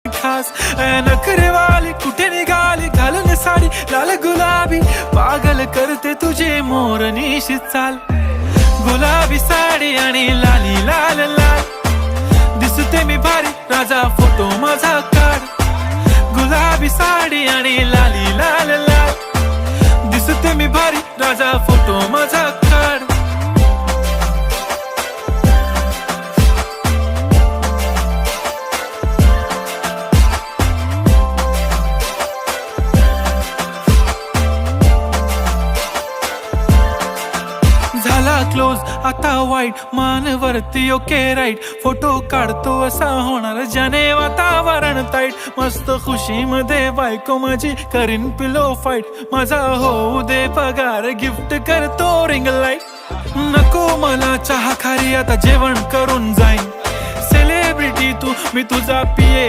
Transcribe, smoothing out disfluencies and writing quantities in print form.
खास नखरेवाली कुठे निघाली घालून साडी लाल गुलाबी पागल करते तुझे मोरनीशी चाल गुलाबी साडी आणि लाली लाल लाल दिसते मी भारी राजा फोटो माझा काढ गुलाबी साडी आणि लाली लाल लाल दिसते मी भारी राजा फोटो माझा काढ झाला क्लोज आता वाईट मानवरती ओके राईट फोटो काढतो असा होणार ज्याने वातावरण ताईट मस्त खुशी मध्ये बायको माझी करीन पिलो फाईट माझा होऊ दे पगार गिफ्ट करतो रिंग लाईट नको मला चहा खारी आता जेवण करून जाईन सेलिब्रिटी तू मी तुझा पिये